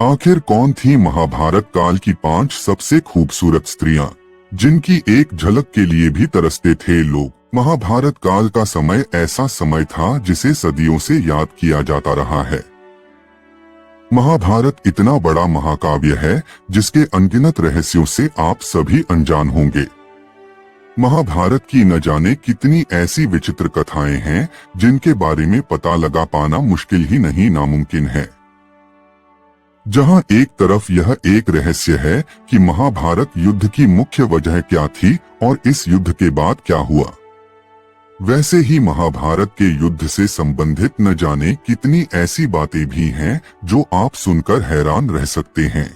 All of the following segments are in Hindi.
आखिर कौन थी महाभारत काल की 5 सबसे खूबसूरत स्त्रियां, जिनकी एक झलक के लिए भी तरसते थे लोग। महाभारत काल का समय ऐसा समय था जिसे सदियों से याद किया जाता रहा है। महाभारत इतना बड़ा महाकाव्य है जिसके अनगिनत रहस्यों से आप सभी अनजान होंगे। महाभारत की न जाने कितनी ऐसी विचित्र कथाएं हैं जिनके बारे में पता लगा पाना मुश्किल ही नहीं नामुमकिन है। जहां एक तरफ यह एक रहस्य है कि महाभारत युद्ध की मुख्य वजह क्या थी और इस युद्ध के बाद क्या हुआ, वैसे ही महाभारत के युद्ध से संबंधित न जाने कितनी ऐसी बातें भी हैं जो आप सुनकर हैरान रह सकते हैं।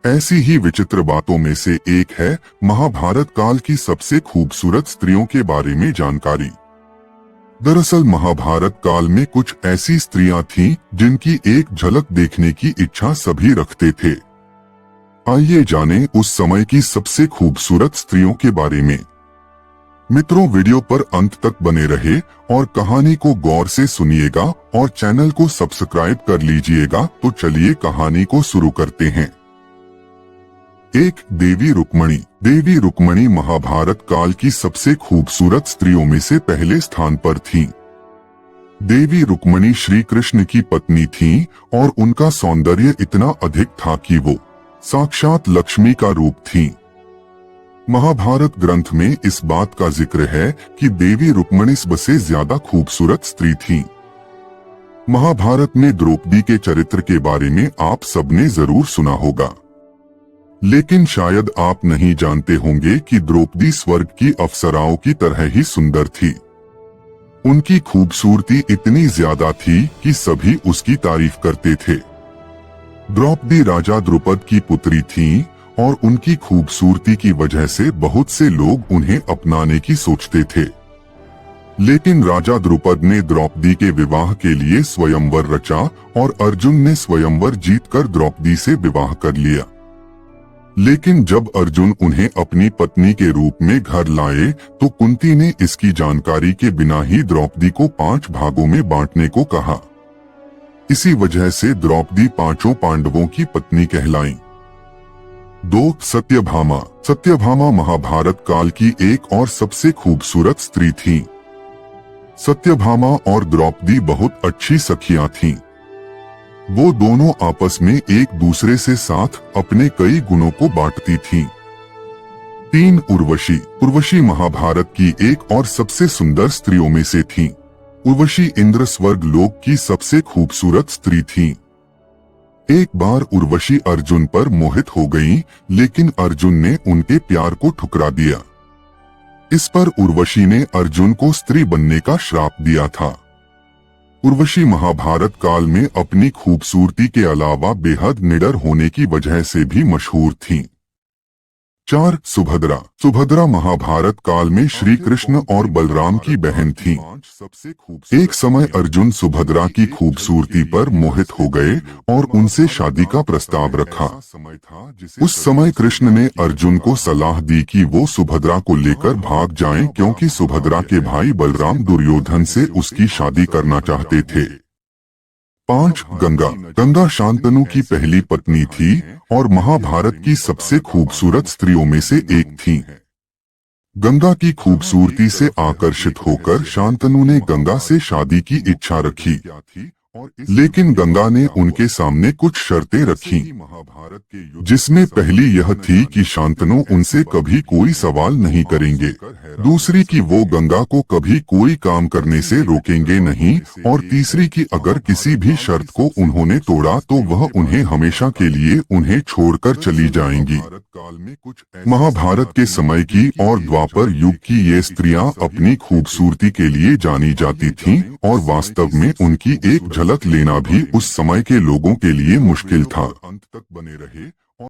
ऐसी ही विचित्र बातों में से एक है महाभारत काल की सबसे खूबसूरत स्त्रियों के बारे में जानकारी। दरअसल महाभारत काल में कुछ ऐसी स्त्रियां थीं जिनकी एक झलक देखने की इच्छा सभी रखते थे। आइए जानें उस समय की सबसे खूबसूरत स्त्रियों के बारे में। मित्रों, वीडियो पर अंत तक बने रहे और कहानी को गौर से सुनिएगा और चैनल को सब्सक्राइब कर लीजिएगा। तो चलिए कहानी को शुरू करते हैं। एक देवी रुक्मणी। देवी रुक्मणी महाभारत काल की सबसे खूबसूरत स्त्रियों में से पहले स्थान पर थीं। देवी रुक्मणी श्री कृष्ण की पत्नी थीं और उनका सौंदर्य इतना अधिक था कि वो साक्षात लक्ष्मी का रूप थीं। महाभारत ग्रंथ में इस बात का जिक्र है कि देवी रुक्मणी सबसे ज्यादा खूबसूरत स्त्री थीं। महाभारत में द्रौपदी के चरित्र के बारे में आप सबने जरूर सुना होगा, लेकिन शायद आप नहीं जानते होंगे कि द्रौपदी स्वर्ग की अप्सराओं की तरह ही सुंदर थी। उनकी खूबसूरती इतनी ज्यादा थी कि सभी उसकी तारीफ करते थे। द्रौपदी राजा द्रुपद की पुत्री थीं और उनकी खूबसूरती की वजह से बहुत से लोग उन्हें अपनाने की सोचते थे। लेकिन राजा द्रुपद ने द्रौपदी के विवाह के लिए स्वयंवर रचा और अर्जुन ने स्वयंवर जीतकर द्रौपदी से विवाह कर लिया। लेकिन जब अर्जुन उन्हें अपनी पत्नी के रूप में घर लाए तो कुंती ने इसकी जानकारी के बिना ही द्रौपदी को 5 भागों में बांटने को कहा। इसी वजह से द्रौपदी 5 पांडवों की पत्नी कहलाईं। 2. सत्यभामा। सत्यभामा महाभारत काल की एक और सबसे खूबसूरत स्त्री थीं। सत्यभामा और द्रौपदी बहुत अच्छी सखियां थीं। वो दोनों आपस में एक दूसरे से साथ अपने कई गुणों को बांटती थीं। 3. उर्वशी। उर्वशी महाभारत की एक और सबसे सुंदर स्त्रियों में से थीं। उर्वशी इंद्र स्वर्ग लोक की सबसे खूबसूरत स्त्री थीं। एक बार उर्वशी अर्जुन पर मोहित हो गईं, लेकिन अर्जुन ने उनके प्यार को ठुकरा दिया। इस पर उर्वशी ने अर्जुन को स्त्री बनने का श्राप दिया था। उर्वशी महाभारत काल में अपनी खूबसूरती के अलावा बेहद निडर होने की वजह से भी मशहूर थीं। 4. सुभद्रा। सुभद्रा महाभारत काल में श्री कृष्ण और बलराम की बहन थीं। एक समय अर्जुन सुभद्रा की खूबसूरती पर मोहित हो गए और उनसे शादी का प्रस्ताव रखा। उस समय कृष्ण ने अर्जुन को सलाह दी कि वो सुभद्रा को लेकर भाग जाएं, क्योंकि सुभद्रा के भाई बलराम दुर्योधन से उसकी शादी करना चाहते थे। 5. गंगा। गंगा शांतनु की पहली पत्नी थी और महाभारत की सबसे खूबसूरत स्त्रियों में से एक थी। गंगा की खूबसूरती से आकर्षित होकर शांतनु ने गंगा से शादी की इच्छा रखी, लेकिन गंगा ने उनके सामने कुछ शर्तें रखीं, जिसमें पहली यह थी कि शांतनु उनसे कभी कोई सवाल नहीं करेंगे, दूसरी कि वो गंगा को कभी कोई काम करने से रोकेंगे नहीं, और तीसरी कि अगर किसी भी शर्त को उन्होंने तोड़ा तो वह उन्हें हमेशा के लिए उन्हें छोड़कर चली जाएंगी। महाभारत के समय की और द्वापर युग की ये स्त्रियां अपनी खूबसूरती के लिए जानी जाती थीं और वास्तव में उनकी एक झलक लेना भी उस समय के लोगों के लिए मुश्किल था। अंत तक बने रहे।